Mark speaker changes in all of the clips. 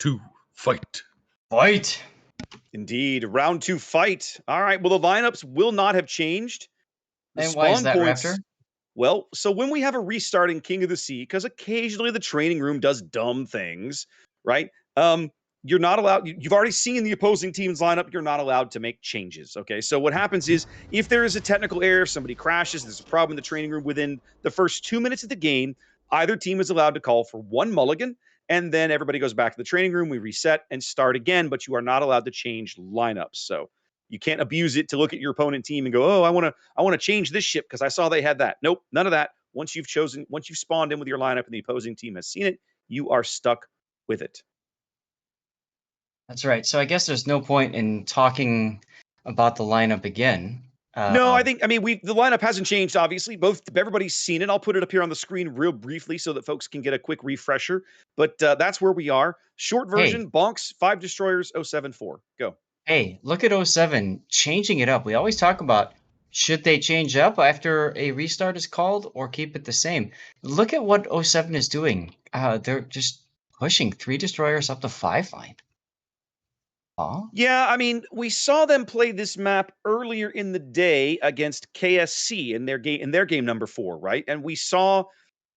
Speaker 1: 2, fight.
Speaker 2: Fight.
Speaker 3: Indeed. Round 2 fight. All right. Well, the lineups will not have changed. The
Speaker 2: And why is that, Raptor?
Speaker 3: Well, so when we have a restarting King of the Sea, because occasionally the training room does dumb things, right? You're not allowed, you've already seen the opposing team's lineup, you're not allowed to make changes, okay? So what happens is, if there is a technical error, if somebody crashes, there's a problem in the training room, within the first 2 minutes of the game, either team is allowed to call for one mulligan, and then everybody goes back to the training room, we reset and start again, but you are not allowed to change lineups. So you can't abuse it to look at your opponent team and go, oh, I want to change this ship because I saw they had that. Nope, none of that. Once you've spawned in with your lineup and the opposing team has seen it, you are stuck with it.
Speaker 2: That's right. So I guess there's no point in talking about the lineup again.
Speaker 3: No, the lineup hasn't changed, obviously. Everybody's seen it. I'll put it up here on the screen real briefly so that folks can get a quick refresher. But that's where we are. Short version, BONKS, 5 destroyers, 074. Go.
Speaker 2: Hey, look at 07 changing it up. We always talk about, should they change up after a restart is called or keep it the same? Look at what 07 is doing. They're just pushing 3 destroyers up to 5 fine.
Speaker 3: Yeah, I mean, we saw them play this map earlier in the day against KSC in their game number 4, right? And we saw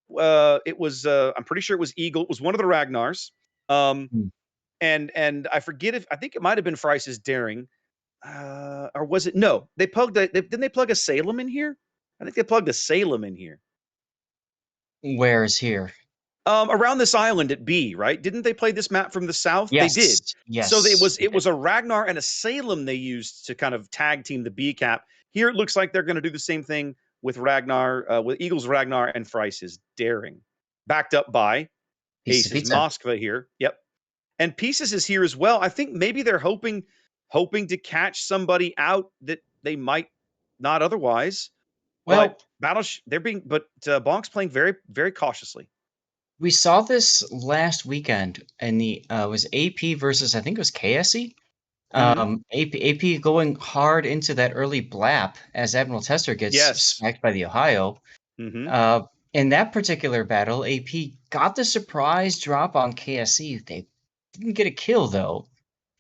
Speaker 3: it was I'm pretty sure it was Eagle. It was one of the Ragnars. And I think it might have been Frice's Daring. Or was it? No, didn't they plug a Salem in here? I think they plugged a Salem in here.
Speaker 2: Where is here?
Speaker 3: Around this island at B, right? Didn't they play this map from the south?
Speaker 2: Yes.
Speaker 3: They did.
Speaker 2: Yes.
Speaker 3: So it was a Ragnar and a Salem they used to kind of tag team the B cap. Here it looks like they're going to do the same thing with Ragnar, with Eagles Ragnar and Frice's Daring, backed up by Aces Moskva here. Yep, and Pieces is here as well. I think maybe they're hoping to catch somebody out that they might not otherwise.
Speaker 2: Well,
Speaker 3: but BONKS playing very, very cautiously.
Speaker 2: We saw this last weekend in the was AP versus, I think it was KSC. AP going hard into that early blap as Admiral Tester gets smacked by the Ohio. In that particular battle, AP got the surprise drop on KSC. They didn't get a kill though,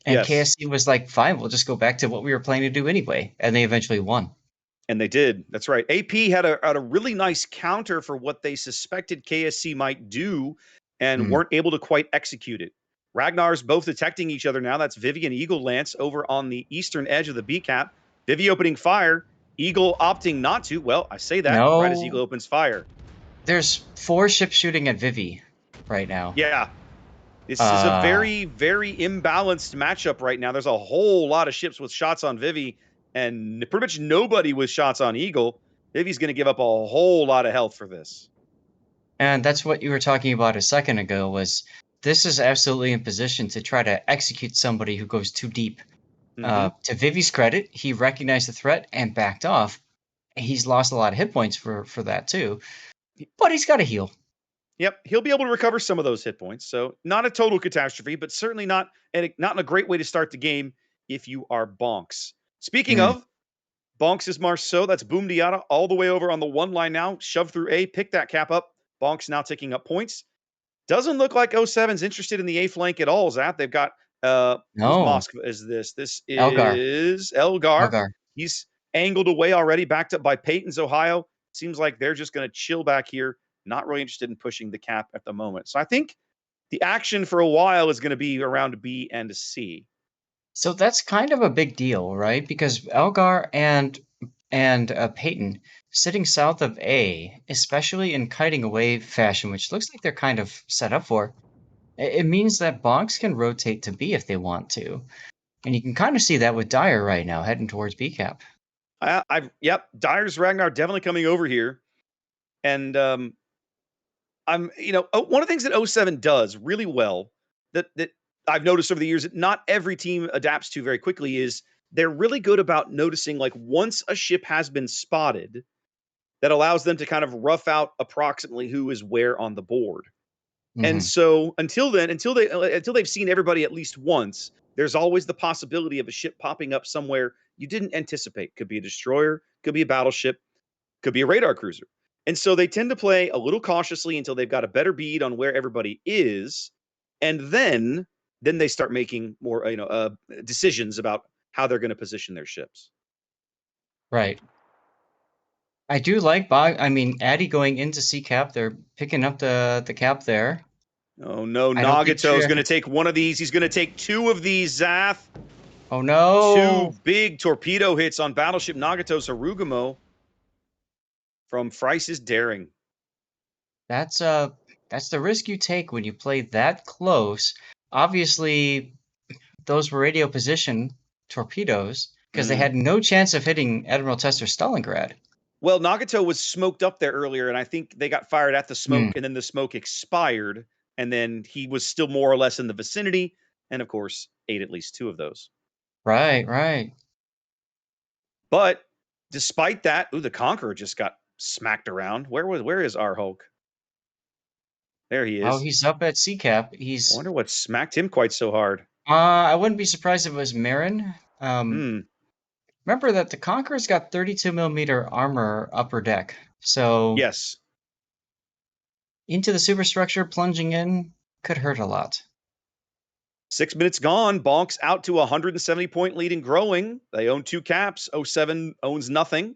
Speaker 2: and KSC was like, "Fine, we'll just go back to what we were planning to do anyway," and they eventually won.
Speaker 3: And they did. That's right. AP had a really nice counter for what they suspected KSC might do and weren't able to quite execute it. Ragnar's both detecting each other now. That's Vivi and Eagle Lance over on the eastern edge of the B cap. Vivi opening fire. Eagle opting not to. Well, I say that right as Eagle opens fire.
Speaker 2: There's 4 ships shooting at Vivi right now.
Speaker 3: Yeah. This is a very, very imbalanced matchup right now. There's a whole lot of ships with shots on Vivi and pretty much nobody with shots on Eagle. Vivi's going to give up a whole lot of health for this.
Speaker 2: And that's what you were talking about a second ago, was this is absolutely in position to try to execute somebody who goes too deep. To Vivi's credit, he recognized the threat and backed off. He's lost a lot of hit points for that too, but he's got to heal.
Speaker 3: Yep, he'll be able to recover some of those hit points. So not a total catastrophe, but certainly not in a great way to start the game if you are BONKS. Speaking of, BONKS is Marceau. That's Boom Diata all the way over on the 1 line now. Shove through A, pick that cap up. BONKS now taking up points. Doesn't look like 07's interested in the A flank at all, Zap. They've got Moskva is this. This is Elgar. He's angled away already, backed up by Peyton's Ohio. Seems like they're just going to chill back here. Not really interested in pushing the cap at the moment. So I think the action for a while is going to be around B and C.
Speaker 2: So that's kind of a big deal, right? Because Elgar and Peyton sitting south of A, especially in kiting away fashion, which looks like they're kind of set up for, it means that BONKS can rotate to B if they want to. And you can kind of see that with Dyer right now, heading towards B cap.
Speaker 3: Yep, Dyer's Ragnar definitely coming over here. And one of the things that 07 does really well that I've noticed over the years that not every team adapts to very quickly is they're really good about noticing, like, once a ship has been spotted, that allows them to kind of rough out approximately who is where on the board. And so until they've seen everybody at least once, there's always the possibility of a ship popping up somewhere you didn't anticipate. Could be a destroyer, could be a battleship, could be a radar cruiser. And so they tend to play a little cautiously until they've got a better bead on where everybody is. And then then they start making more, decisions about how they're going to position their ships.
Speaker 2: Right. I do like Addy going into C cap. They're picking up the cap there.
Speaker 3: Oh no,
Speaker 2: I don't think
Speaker 3: Nagato's going to take one of these. He's going to take two of these, Zath.
Speaker 2: Oh no!
Speaker 3: Two big torpedo hits on Battleship Nagato's Harugumo from Frice's Daring.
Speaker 2: That's the risk you take when you play that close. Obviously, those were radio position torpedoes because they had no chance of hitting Admiral Tester Stalingrad.
Speaker 3: Well, Nagato was smoked up there earlier, and I think they got fired at the smoke, and then the smoke expired, and then he was still more or less in the vicinity, and of course, ate at least two of those.
Speaker 2: Right, right.
Speaker 3: But despite that, the Conqueror just got smacked around. Where is our Hulk? There he is.
Speaker 2: Oh, he's up at C cap.
Speaker 3: I wonder what smacked him quite so hard.
Speaker 2: I wouldn't be surprised if it was Marin. Remember that the Conqueror's got 32mm armor upper deck. So
Speaker 3: yes,
Speaker 2: into the superstructure, plunging in could hurt a lot.
Speaker 3: 6 minutes gone. BONKS out to a 170-point lead and growing. They own 2 caps. 07 owns nothing.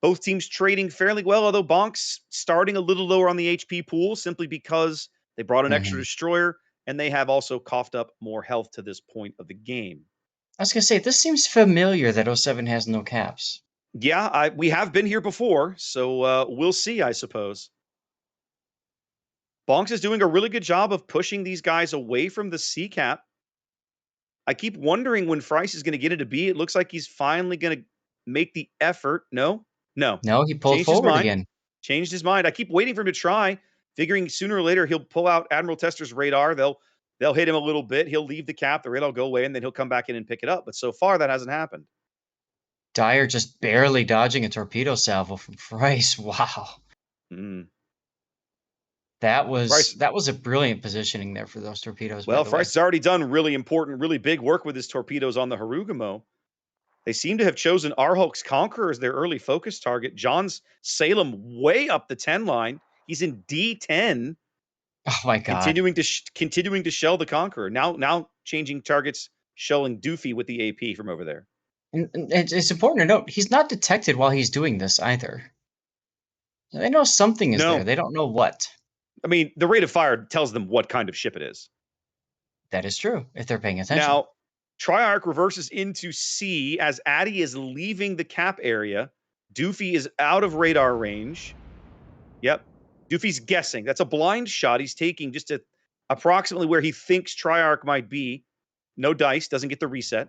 Speaker 3: Both teams trading fairly well, although BONKS starting a little lower on the HP pool simply because they brought an extra destroyer, and they have also coughed up more health to this point of the game.
Speaker 2: I was going to say, this seems familiar that 07 has no caps.
Speaker 3: Yeah, we have been here before, so we'll see, I suppose. BONKS is doing a really good job of pushing these guys away from the C cap. I keep wondering when Frice is going to get into B. It looks like he's finally going to make the effort. No,
Speaker 2: he pulled forward again.
Speaker 3: Changed his mind. I keep waiting for him to try, figuring sooner or later he'll pull out Admiral Tester's radar. They'll hit him a little bit. He'll leave the cap. The radar will go away, and then he'll come back in and pick it up. But so far, that hasn't happened.
Speaker 2: Dyer just barely dodging a torpedo salvo from Frice. Wow. That was a brilliant positioning there for those torpedoes.
Speaker 3: Well, Frice has already done really important, really big work with his torpedoes on the Harugumo. They seem to have chosen Arhulk's Conqueror as their early focus target. John's Salem way up the 10 line. He's in D10.
Speaker 2: Oh my God!
Speaker 3: Continuing to shell the Conqueror. Now changing targets, shelling Doofy with the AP from over there.
Speaker 2: And it's important to note he's not detected while he's doing this either. They know something is there. They don't know what.
Speaker 3: I mean, the rate of fire tells them what kind of ship it is.
Speaker 2: That is true if they're paying attention.
Speaker 3: Now, Triarch reverses into C as Addy is leaving the cap area. Doofy is out of radar range. Yep. Doofy's guessing. That's a blind shot he's taking just at approximately where he thinks Triarch might be. No dice, doesn't get the reset.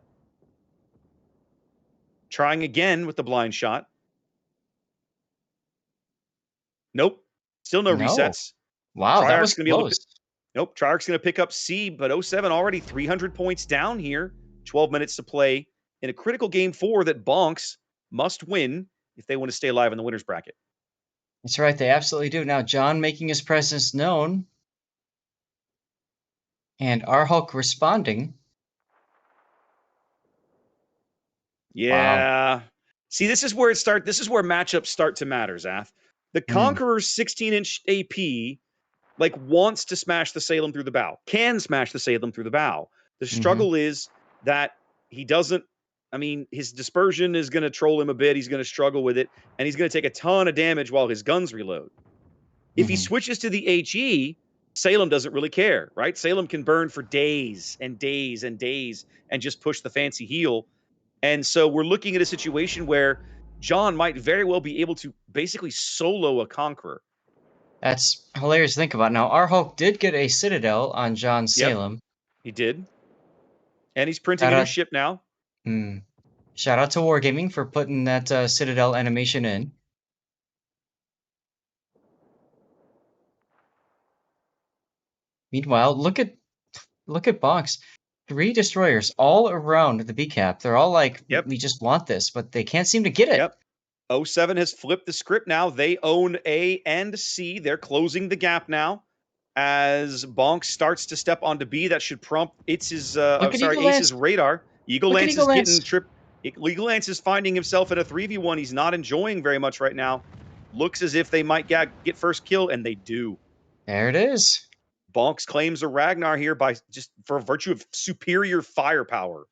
Speaker 3: Trying again with the blind shot. Nope. Still no resets.
Speaker 2: Wow, that was close.
Speaker 3: Nope, Triarch's going to pick up C, but 07 already 300 points down here. 12 minutes to play in a critical game 4 that BONKS must win if they want to stay alive in the winner's bracket.
Speaker 2: That's right, they absolutely do. Now, John making his presence known. And Arhulk responding.
Speaker 3: Yeah. Wow. See, this is where matchups start to matter, Zath. The Conqueror's 16-inch AP wants to smash the Salem through the bow, can smash the Salem through the bow. The struggle is that he doesn't, his dispersion is going to troll him a bit. He's going to struggle with it, and he's going to take a ton of damage while his guns reload. If he switches to the HE, Salem doesn't really care, right? Salem can burn for days and days and days and just push the fancy heal. And so we're looking at a situation where John might very well be able to basically solo a Conqueror.
Speaker 2: That's hilarious to think about. Now, Arhulk did get a Citadel on John's Salem.
Speaker 3: He did. And he's printing a new ship now.
Speaker 2: Shout out to Wargaming for putting that Citadel animation in. Meanwhile, look at BONKS. 3 destroyers all around the B cap. They're all like, we just want this, but they can't seem to get it.
Speaker 3: 07 has flipped the script now. They own A and C. They're closing the gap now. As BONKS starts to step onto B, that should prompt Ace's radar. Eagle Lance is getting tripped. Eagle Lance is finding himself in a 3v1 he's not enjoying very much right now. Looks as if they might get first kill, and they do.
Speaker 2: There it is.
Speaker 3: BONKS claims a Ragnar here by just for virtue of superior firepower.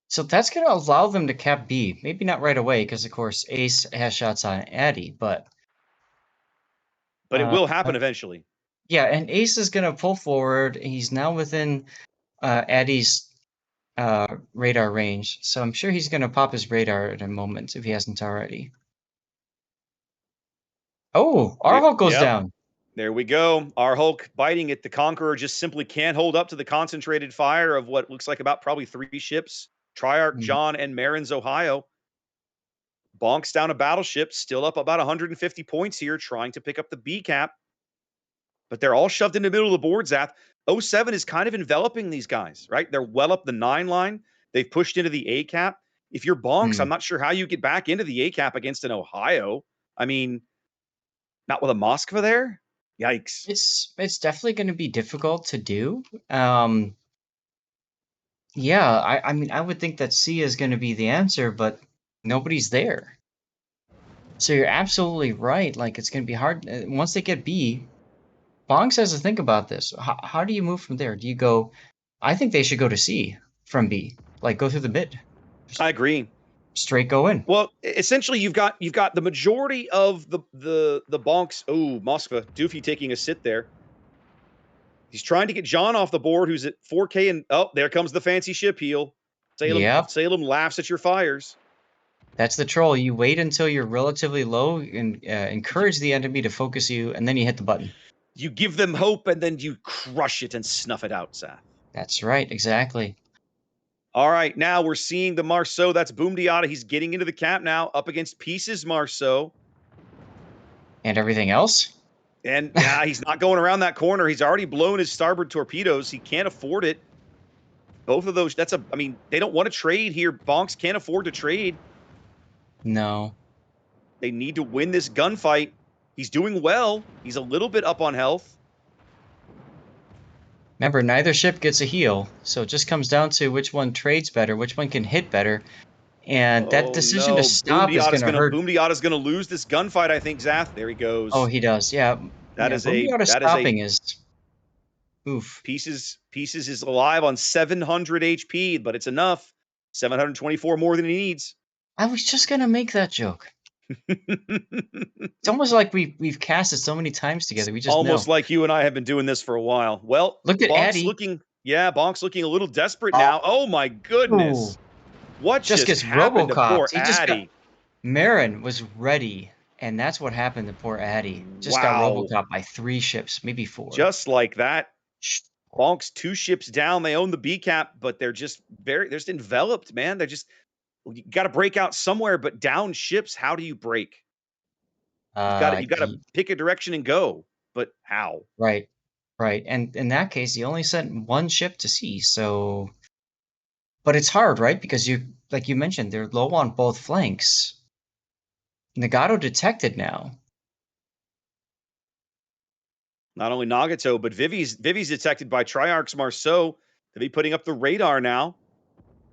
Speaker 2: So that's going to allow them to cap B. Maybe not right away, because of course Ace has shots on Addy, but
Speaker 3: it will happen eventually.
Speaker 2: Yeah, and Ace is going to pull forward. He's now within Addy's radar range, so I'm sure he's going to pop his radar in a moment if he hasn't already. Oh, our Hulk goes down.
Speaker 3: There we go. Our Hulk biting it. The Conqueror just simply can't hold up to the concentrated fire of what looks like about probably 3 ships. Triarch, John, and Marin's Ohio. BONKS down a battleship, still up about 150 points here, trying to pick up the B cap. But they're all shoved in the middle of the board, Zath. 07 is kind of enveloping these guys, right? They're well up the 9 line. They've pushed into the A cap. If you're BONKS, I'm not sure how you get back into the A cap against an Ohio. I mean, not with a Moskva there. Yikes.
Speaker 2: It's definitely going to be difficult to do. Yeah, I mean, I would think that C is going to be the answer, but nobody's there. So you're absolutely right. Like, it's going to be hard. Once they get B, BONKS has to think about this. How do you move from there? Do you go... I think they should go to C from B. Like, go through the mid.
Speaker 3: I agree.
Speaker 2: Straight go in.
Speaker 3: Well, essentially, you've got the majority of the BONKS. Oh, Moskva, Doofy taking a sit there. He's trying to get John off the board, who's at 4K, and oh, there comes the fancy ship heal. Salem laughs at your fires.
Speaker 2: That's the troll. You wait until you're relatively low and encourage the enemy to focus you, and then you hit the button.
Speaker 3: You give them hope, and then you crush it and snuff it out, Seth.
Speaker 2: That's right, exactly.
Speaker 3: All right, now we're seeing the Marceau. That's Boom Diata. He's getting into the cap now, up against Pieces Marceau.
Speaker 2: And everything else?
Speaker 3: And yeah, he's not going around that corner. He's already blown his starboard torpedoes. He can't afford it. Both of those, I mean, they don't want to trade here. BONKS can't afford to trade.
Speaker 2: No.
Speaker 3: They need to win this gunfight. He's doing well. He's a little bit up on health.
Speaker 2: Remember, neither ship gets a heal, so it just comes down to which one trades better, which one can hit better. And that decision to stop is going to hurt.
Speaker 3: Boom Diata's going to lose this gunfight, I think, Zath. There he goes.
Speaker 2: Oh, he does. Yeah. Stopping is oof.
Speaker 3: Pieces is alive on 700 HP, but it's enough. 724 more than he needs.
Speaker 2: I was just going to make that joke. It's almost like we've cast it so many times together. We just
Speaker 3: almost know. Like you and I have been doing this for a while. Well,
Speaker 2: look at
Speaker 3: BONKS
Speaker 2: Addy.
Speaker 3: BONKS looking a little desperate now. Oh my goodness.
Speaker 2: Ooh.
Speaker 3: What just gets happened to poor Addy?
Speaker 2: Marin was ready, and that's what happened to poor Addy. Just got Robocopped by 3 ships, maybe 4.
Speaker 3: Just like that. BONKS 2 ships down. They own the B cap, but they're just enveloped, man. They're just, you got to break out somewhere, but down ships, how do you break? You've got to pick a direction and go, but how?
Speaker 2: Right. And in that case, he only sent 1 ship to sea, so... But it's hard, right? Because like you mentioned, they're low on both flanks. Nagato detected now.
Speaker 3: Not only Nagato, but Vivi's detected by Triarch's Marceau. Vivi putting up the radar now,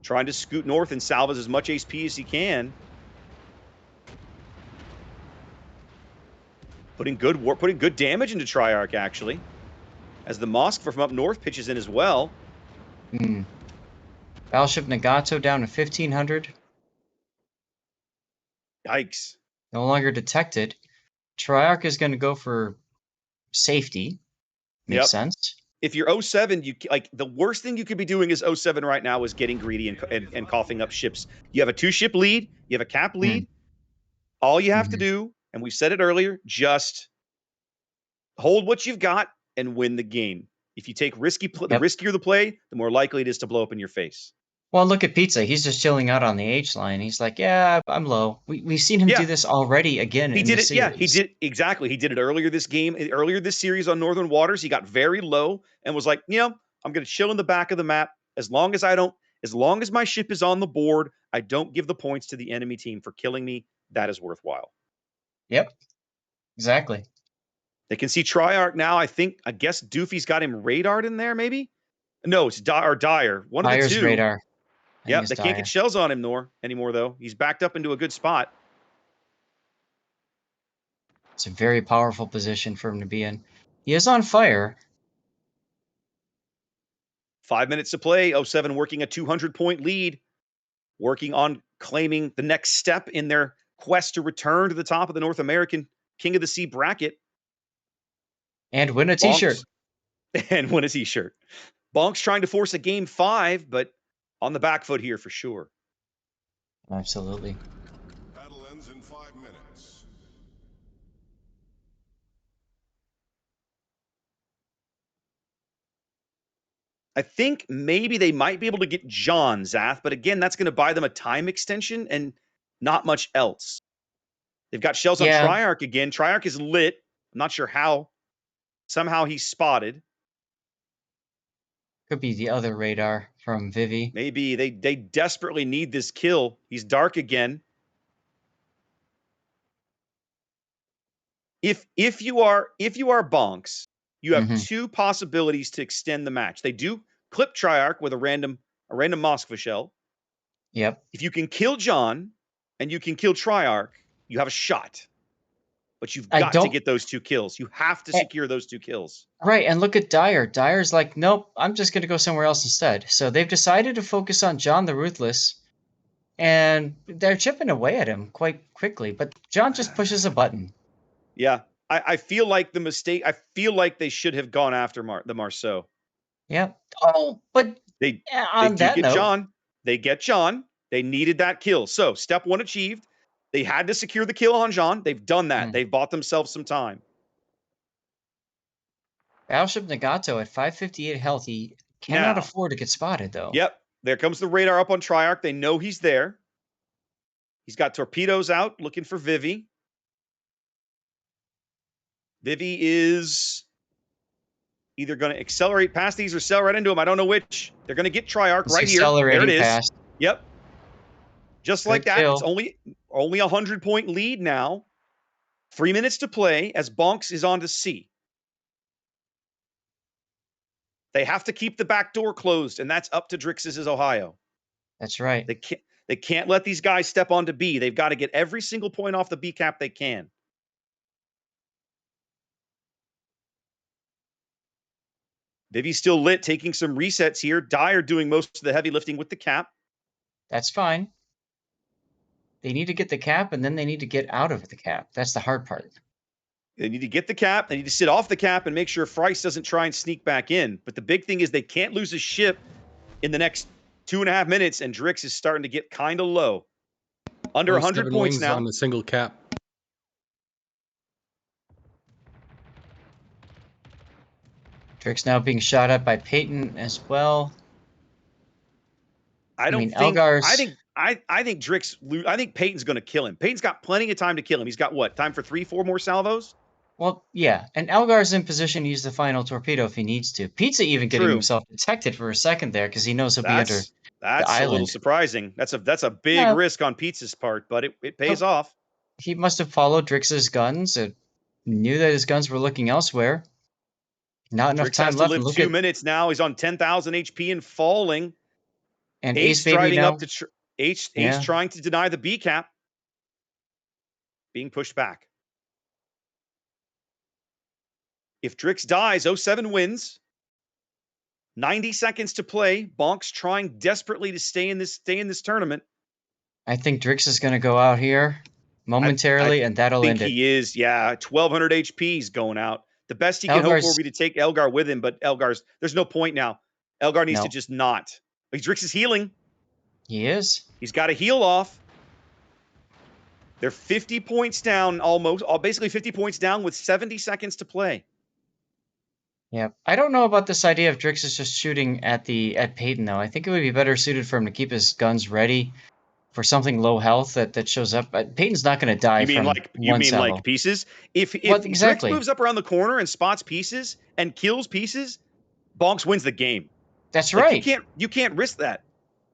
Speaker 3: trying to scoot north and salvage as much HP as he can. Putting good damage into Triarch, actually, as the Moskva from up north pitches in as well.
Speaker 2: Battleship Nagato down to 1,500.
Speaker 3: Yikes.
Speaker 2: No longer detected. Triarch is going to go for safety. Makes sense.
Speaker 3: If you're 07, the worst thing you could be doing is 07 right now is getting greedy and coughing up ships. You have a 2-ship lead. You have a cap lead. All you have to do, and we said it earlier, just hold what you've got and win the game. If you take the riskier the play, the more likely it is to blow up in your face.
Speaker 2: Well, look at Pizza. He's just chilling out on the H line. He's like, yeah, I'm low. We've seen him do this already again.
Speaker 3: He did it. Yeah, he did. Exactly. He did it earlier this series on Northern Waters. He got very low and was like, I'm going to chill in the back of the map. As long as my ship is on the board, I don't give the points to the enemy team for killing me. That is worthwhile.
Speaker 2: Yep. Exactly.
Speaker 3: They can see Triarch now. I guess Doofy's got him radared in there, maybe? No, it's Dyer. One of the two.
Speaker 2: Radar.
Speaker 3: Yep, they can't get shells on him anymore, though. He's backed up into a good spot.
Speaker 2: It's a very powerful position for him to be in. He is on fire.
Speaker 3: 5 minutes to play. 07 working a 200-point lead, working on claiming the next step in their quest to return to the top of the North American King of the Sea bracket.
Speaker 2: And win a
Speaker 3: BONKS.
Speaker 2: t-shirt.
Speaker 3: And win a t-shirt. BONKS trying to force a game 5, but on the back foot here for sure.
Speaker 2: Absolutely.
Speaker 1: Battle ends in 5 minutes.
Speaker 3: I think maybe they might be able to get John Zath, but again, that's going to buy them a time extension and not much else. They've got shells on Triarch again. Triarch is lit. I'm not sure how. Somehow he's spotted.
Speaker 2: Could be the other radar from Vivi.
Speaker 3: Maybe they desperately need this kill. He's dark again. If you are BONKS, you have two possibilities to extend the match. They do clip Triarch with a random Moskva shell.
Speaker 2: Yep.
Speaker 3: If you can kill John and you can kill Triarch, you have a shot. But you've got to get those 2 kills. You have to secure those 2 kills.
Speaker 2: Right, and look at Dire. Dire's like, nope, I'm just going to go somewhere else instead. So they've decided to focus on John the Ruthless, and they're chipping away at him quite quickly. But John just pushes a button.
Speaker 3: Yeah, I feel like the mistake. I feel like they should have gone after the Marceau.
Speaker 2: Yeah. Oh, but
Speaker 3: they
Speaker 2: on
Speaker 3: do
Speaker 2: that
Speaker 3: get
Speaker 2: note,
Speaker 3: John. They get John. They needed that kill. So step 1 achieved. They had to secure the kill on John. They've done that. They've bought themselves some time.
Speaker 2: Battleship Nagato at 558 health. He cannot afford to get spotted, though.
Speaker 3: Yep. There comes the radar up on Triarch. They know he's there. He's got torpedoes out looking for Vivi. Vivi is either going to accelerate past these or sail right into him. I don't know which. They're going to get Triarch right here. There it is.
Speaker 2: Past.
Speaker 3: Yep. Just like that. It's only a 100-point lead now. 3 minutes to play as BONKS is on to C. They have to keep the back door closed, and that's up to Drix's Ohio.
Speaker 2: That's right.
Speaker 3: They can't let these guys step onto B. They've got to get every single point off the B cap they can. Vivi's still lit, taking some resets here. Dire doing most of the heavy lifting with the cap.
Speaker 2: That's fine. They need to get the cap, and then they need to get out of the cap. That's the hard part.
Speaker 3: They need to get the cap. They need to sit off the cap and make sure Freiss doesn't try and sneak back in. But the big thing is they can't lose a ship in the next 2.5 minutes, and Drix is starting to get kind of low. Under 100 points now.
Speaker 4: On the single cap.
Speaker 2: Drix now being shot at by Peyton as well.
Speaker 3: I think Drix. I think Peyton's going to kill him. Peyton's got plenty of time to kill him. He's got what? Time for 3-4 more salvos?
Speaker 2: Well, yeah. And Elgar's in position to use the final torpedo if he needs to. Pizza even getting himself detected for a second there because he knows he'll be under the island.
Speaker 3: That's a little surprising. That's a big risk on Pizza's part, but it pays off.
Speaker 2: He must have followed Drix's guns and knew that his guns were looking elsewhere. Not enough time left.
Speaker 3: Live 2 minutes now. He's on 10,000 HP and falling.
Speaker 2: And
Speaker 3: Ace driving up to Ace trying to deny the B cap. Being pushed back. If Drix dies, 07 wins. 90 seconds to play. BONKS trying desperately to stay in this tournament.
Speaker 2: I think Drix is going to go out here momentarily, and that'll end it.
Speaker 3: He is, yeah. 1,200 HP. He's going out. The best he can hope for would be to take Elgar with him, but there's no point now. Elgar needs to just not. Drix is healing.
Speaker 2: He is.
Speaker 3: He's got to heal off. They're 50 points down almost, basically 50 points down with 70 seconds to play.
Speaker 2: Yeah, I don't know about this idea of Drix is just shooting at Peyton, though. I think it would be better suited for him to keep his guns ready for something low health that shows up. Peyton's not going to die. You mean
Speaker 3: like Pieces? If Drix moves up around the corner and spots Pieces and kills Pieces, BONKS wins the game.
Speaker 2: That's right.
Speaker 3: You can't risk that.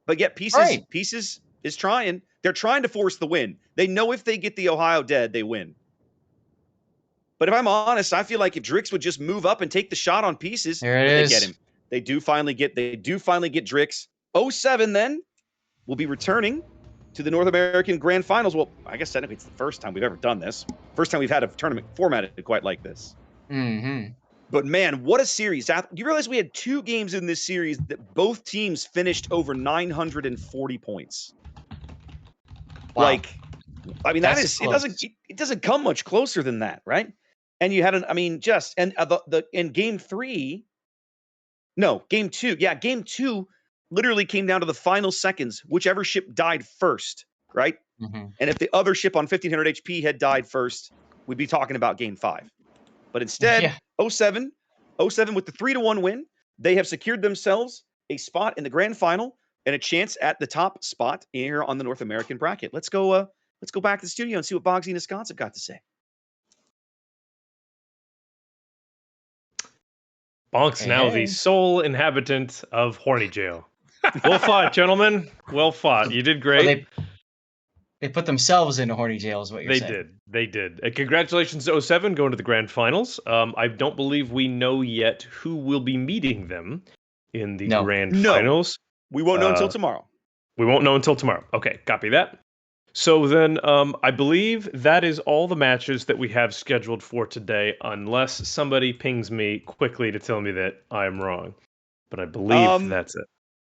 Speaker 3: But yet Pieces is trying. They're trying to force the win. They know if they get the Ohio dead, they win. But if I'm honest, I feel like if Drix would just move up and take the shot on Pieces, they get him. They do finally get Drix. 07 then will be returning to the North American Grand Finals. Well, I guess technically it's the first time we've ever done this. First time we've had a tournament formatted quite like this.
Speaker 2: Mm-hmm.
Speaker 3: But man, what a series. Do you realize we had 2 games in this series that both teams finished over 940 points?
Speaker 2: Wow.
Speaker 3: Like, I mean,
Speaker 2: That's
Speaker 3: that is,
Speaker 2: close.
Speaker 3: it doesn't come much closer than that, right? And you had in game 3, no, game 2. Yeah, game 2 literally came down to the final seconds, whichever ship died first, right?
Speaker 2: Mhm.
Speaker 3: And if the other ship on 1500 HP had died first, we'd be talking about game 5. But instead,
Speaker 2: Yeah.
Speaker 3: 07 with the 3-1 win, they have secured themselves a spot in the grand final and a chance at the top spot here on the North American bracket. Let's go back to the studio and see what Bogsy and Wisconsin got to say.
Speaker 4: BONKS now the
Speaker 2: Hey.
Speaker 4: sole inhabitant of Horny Jail. Well fought, gentlemen. Well fought. You did
Speaker 2: Well,
Speaker 4: great.
Speaker 2: they put themselves into horny jail, is what you're
Speaker 4: They
Speaker 2: saying.
Speaker 4: did. They did. Congratulations to 07 going to the grand finals. I don't believe we know yet who will be meeting them in the grand finals.
Speaker 3: We won't know until tomorrow.
Speaker 4: We won't know until tomorrow. Okay, copy that. So then I believe that is all the matches that we have scheduled for today, unless somebody pings me quickly to tell me that I'm wrong. But I believe that's it.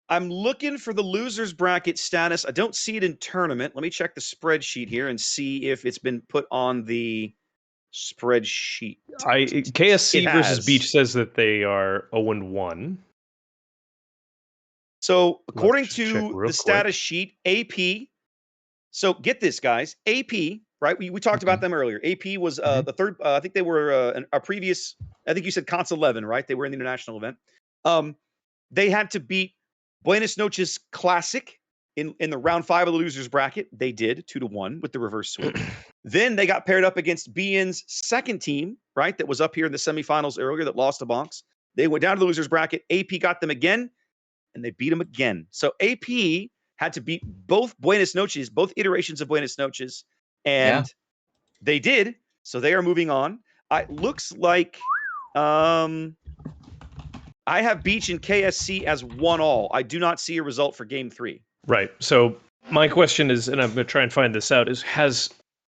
Speaker 3: I'm looking for the losers bracket status. I don't see it in tournament. Let me check the spreadsheet here and see if it's been put on the spreadsheet.
Speaker 4: KSC versus Beach says that they are 0-1.
Speaker 3: So according to the status sheet, AP. So get this, guys. AP, right? We talked about them earlier. AP was the third. I think they were a previous. I think you said KOTS 11, right? They were in the international event. They had to beat Buenos Noches Classic in the round 5 of the losers bracket. They did 2-1 with the reverse sweep. Then they got paired up against BN's second team, right? That was up here in the semifinals earlier that lost to BONKS. They went down to the losers bracket. AP got them again, and they beat them again. So AP had to beat both Buenos Noches, both iterations of Buenos Noches, and they did. So they are moving on. It looks like I have Beach and KSC as 1-1. I do not see a result for game 3.
Speaker 4: Right. So my question is, and I'm going to try and find this out, is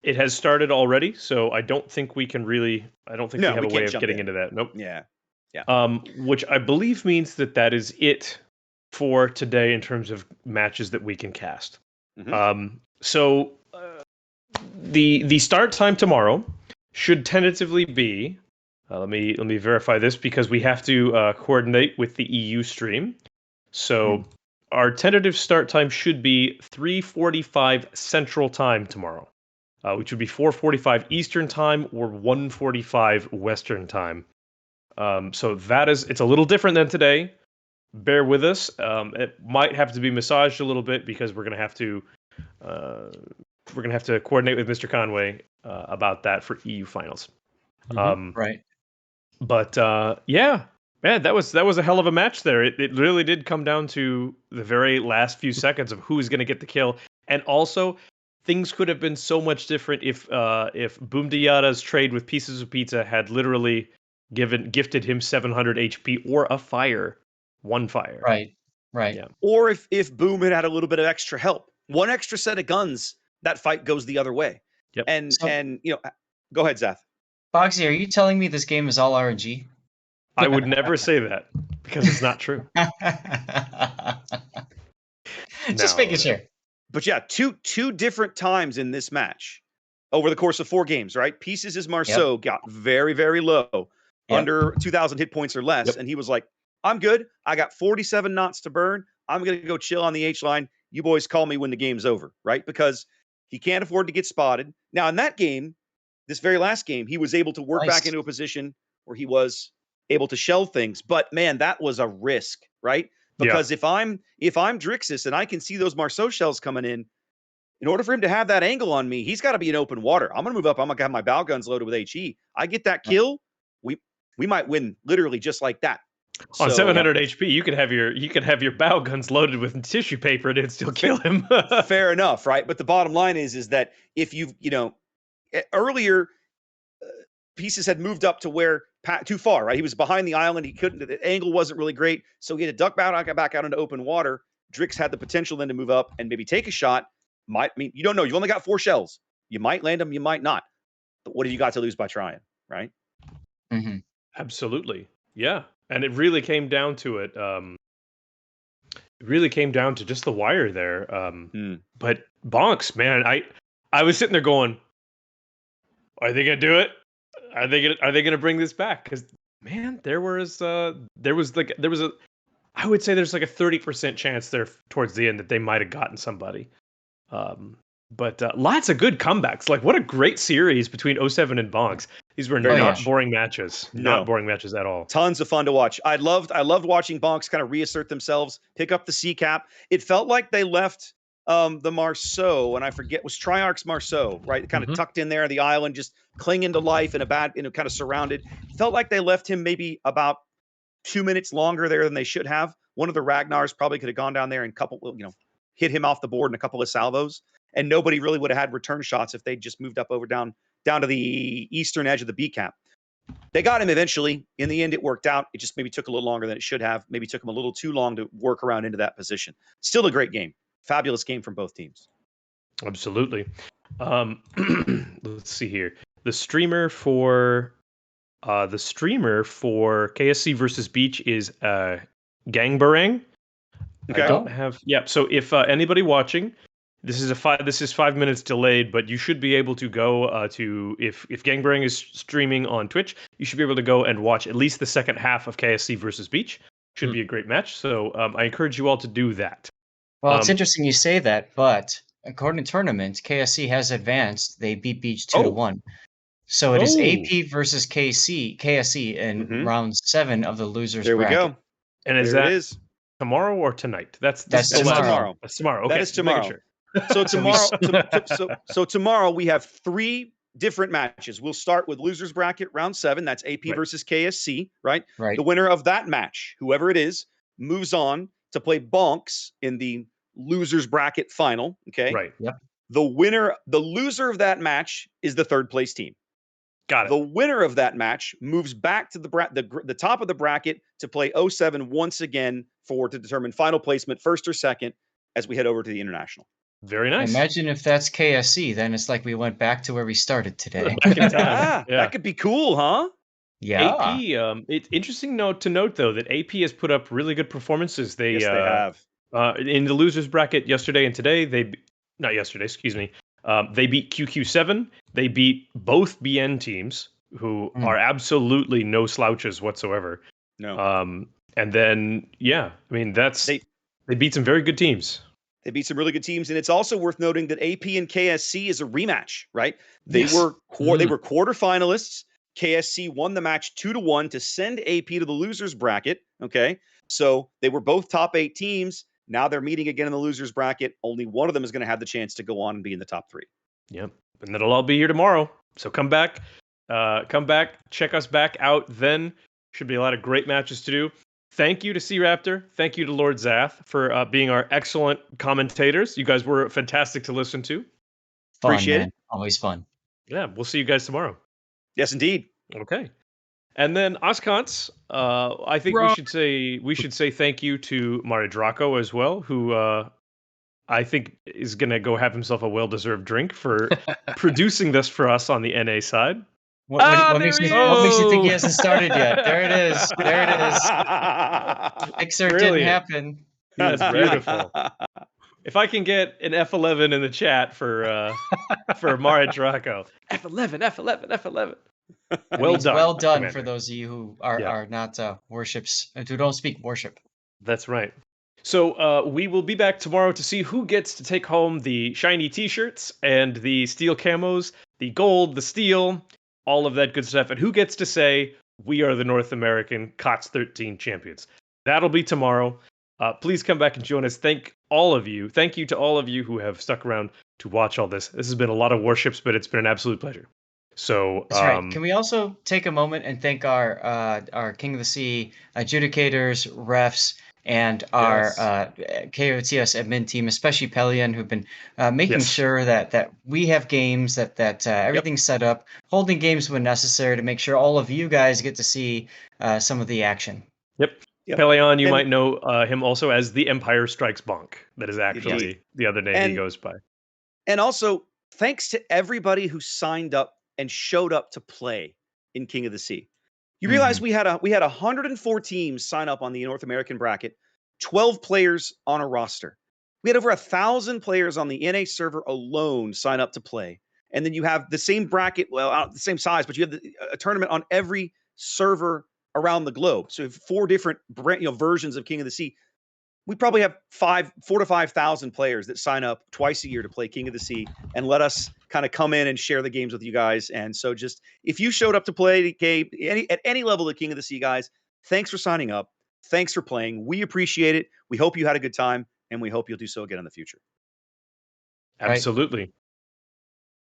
Speaker 4: it has started already? So I don't think we can really. I don't think we have a way of getting into that. Nope.
Speaker 3: Yeah.
Speaker 4: Which I believe means that is it for today in terms of matches that we can cast. So the start time tomorrow should tentatively be. Let me verify this because we have to coordinate with the EU stream. So our tentative start time should be 3:45 Central Time tomorrow, which would be 4:45 Eastern Time or 1:45 Western Time. So it's a little different than today. Bear with us. It might have to be massaged a little bit because we're gonna have to coordinate with Mr. Conway about that for EU finals.
Speaker 2: Right.
Speaker 4: But yeah, man, that was a hell of a match there. It really did come down to the very last few seconds of who's going to get the kill, and also things could have been so much different if Boom Diata's trade with Pieces of Pizza had literally gifted him 700 HP or one fire.
Speaker 2: Right.
Speaker 4: Yeah.
Speaker 3: Or if Boom had a little bit of extra help, one extra set of guns, that fight goes the other way.
Speaker 4: Yep.
Speaker 3: And go ahead, Zath.
Speaker 2: Bogsy, are you telling me this game is all RNG?
Speaker 4: I would never say that because it's not true.
Speaker 2: Just making sure.
Speaker 3: But yeah, two different times in this match over the course of 4 games, right? Pieces' Marceau got very, very low, under 2,000 hit points or less. And he was like, I'm good. I got 47 knots to burn. I'm going to go chill on the H line. You boys call me when the game's over, right? Because he can't afford to get spotted. Now, in that game, this very last game, he was able to work back into a position where he was able to shell things. But man, that was a risk, right? Because if I'm Drixus and I can see those Marceau shells coming in order for him to have that angle on me, he's got to be in open water. I'm gonna move up. I'm gonna have my bow guns loaded with HE. I get that kill, we might win literally just like that.
Speaker 4: On 700 HP, you could have your bow guns loaded with tissue paper and it'd still kill him.
Speaker 3: Fair enough, right? But the bottom line is that if earlier Pieces had moved up to where too far, right? He was behind the island. He couldn't. The angle wasn't really great, so he had to duck back out into open water. Drix had the potential then to move up and maybe take a shot. You don't know. You only got 4 shells. You might land them. You might not. But what have you got to lose by trying, right?
Speaker 4: Absolutely. Yeah. And it really came down to it. It really came down to just the wire there. But Bonks, man, I was sitting there going, are they gonna do it? Are they gonna bring this back? Because man, there was a I would say there's like a 30% chance there towards the end that they might have gotten somebody. But lots of good comebacks. Like, what a great series between '07 and Bonks. These were not boring matches. Not boring matches at all.
Speaker 3: Tons of fun to watch. I loved watching Bonks kind of reassert themselves, pick up the C cap. It felt like they left the Marceau, and I forget, was Triarch's Marceau, right? Kind of tucked in there on the island, just clinging to life in a bad, kind of surrounded. Felt like they left him maybe about 2 minutes longer there than they should have. One of the Ragnars probably could have gone down there and hit him off the board in a couple of salvos. And nobody really would have had return shots if they just moved up over down to the eastern edge of the B cap. They got him eventually. In the end, it worked out. It just maybe took a little longer than it should have. Maybe took him a little too long to work around into that position. Still a great game. Fabulous game from both teams.
Speaker 4: Absolutely. Let's see here. The streamer for KSC versus Beach is Gangbarang.
Speaker 3: Okay.
Speaker 4: I don't have. Yep. So if anybody watching, this is 5 minutes delayed, but you should be able to go to if Gangbarang is streaming on Twitch, you should be able to go and watch at least the second half of KSC versus Beach. Should be a great match. So I encourage you all to do that.
Speaker 2: Well, it's interesting you say that, but according to tournament, KSC has advanced. They beat Beach 2-1. So it is AP versus KSC in round 7 of the losers bracket.
Speaker 3: There we go.
Speaker 4: And is that tomorrow or tonight? That's
Speaker 3: tomorrow.
Speaker 4: That's tomorrow. Okay.
Speaker 3: That is tomorrow. Sure. So tomorrow, so tomorrow we have 3 different matches. We'll start with losers bracket round 7. That's AP versus KSC, right?
Speaker 2: Right.
Speaker 3: The winner of that match, whoever it is, moves on to play Bonks in the losers bracket final. Okay.
Speaker 4: Right.
Speaker 2: Yep.
Speaker 3: The loser of that match is the 3rd place team.
Speaker 4: Got it.
Speaker 3: The winner of that match moves back to the top of the bracket to play 07 once again to determine final placement, 1st or 2nd, as we head over to the international.
Speaker 4: Very nice.
Speaker 2: Imagine if that's KSC, then it's like we went back to where we started today.
Speaker 4: Back in time. Yeah.
Speaker 3: That could be cool, huh?
Speaker 2: Yeah.
Speaker 4: AP, it's interesting to note though that AP has put up really good performances. They
Speaker 3: have.
Speaker 4: In the losers bracket yesterday and today, they beat QQ7. They beat both BN teams, who are absolutely no slouches whatsoever.
Speaker 3: No.
Speaker 4: And then, they beat some very good teams.
Speaker 3: They beat some really good teams, and it's also worth noting that AP and KSC is a rematch, right? They were quarterfinalists. KSC won the match 2-1 to send AP to the losers bracket. Okay, so they were both top 8 teams. Now they're meeting again in the losers bracket. Only one of them is going to have the chance to go on and be in the top 3.
Speaker 4: Yep, and that'll all be here tomorrow. So come back, check us back out. Then should be a lot of great matches to do. Thank you to C-Raptor. Thank you to Lord Zath for being our excellent commentators. You guys were fantastic to listen to.
Speaker 2: Fun,
Speaker 3: Appreciate
Speaker 2: man.
Speaker 3: it.
Speaker 2: Always fun.
Speaker 4: Yeah, we'll see you guys tomorrow.
Speaker 3: Yes, indeed.
Speaker 4: Okay. And then Oskons, I think we should say thank you to Mari Draco as well, who I think is going to go have himself a well-deserved drink for producing this for us on the NA side.
Speaker 2: What makes you think he hasn't started yet? There it is. Mixer didn't happen.
Speaker 4: That's beautiful. If I can get an F11 in the chat for Mari Draco. F11. Well done.
Speaker 2: Well done, Commander. For those of you who are not worships, who don't speak worship.
Speaker 4: That's right. So we will be back tomorrow to see who gets to take home the shiny T-shirts and the steel camos, the gold, the steel, all of that good stuff, and who gets to say we are the North American KOTS 13 champions. That'll be tomorrow. Please come back and join us. Thank you to all of you who have stuck around to watch all this. This has been a lot of worships, but it's been an absolute pleasure. So
Speaker 2: that's right. Can we also take a moment and thank our King of the Sea adjudicators, refs, and our KOTS admin team, especially Pelion, who've been making sure that we have games, that everything's set up, holding games when necessary to make sure all of you guys get to see some of the action.
Speaker 4: Yep. Pelion, you might know him also as the Empire Strikes Bonk. That is actually the other name he goes by.
Speaker 3: And also, thanks to everybody who signed up and showed up to play in King of the Sea. You realize we had 104 teams sign up on the North American bracket, 12 players on a roster. We had over 1,000 players on the NA server alone sign up to play. And then you have the same bracket, well, the same size, but you have a tournament on every server around the globe. So you have 4 different versions of King of the Sea. We probably have 4 to 5,000 players that sign up twice a year to play King of the Sea and let us kind of come in and share the games with you guys. And so just if you showed up to play at any level of King of the Sea, guys, thanks for signing up. Thanks for playing. We appreciate it. We hope you had a good time, and we hope you'll do so again in the future.
Speaker 4: Absolutely. Right.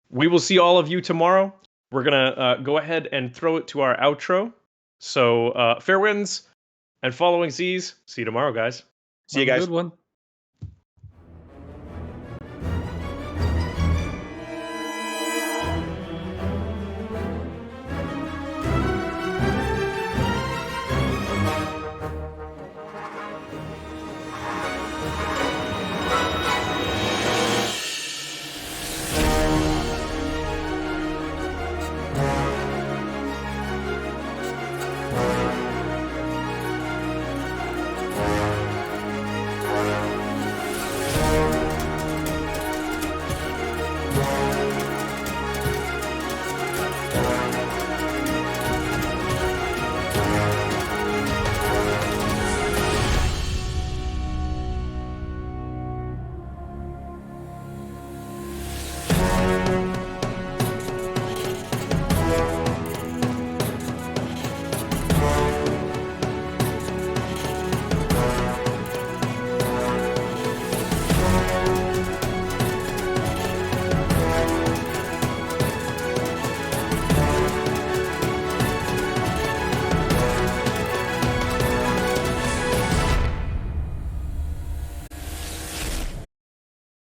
Speaker 4: We will see all of you tomorrow. We're going to go ahead and throw it to our outro. So fair winds and following seas. See you tomorrow, guys.
Speaker 3: See you guys.
Speaker 5: Good one.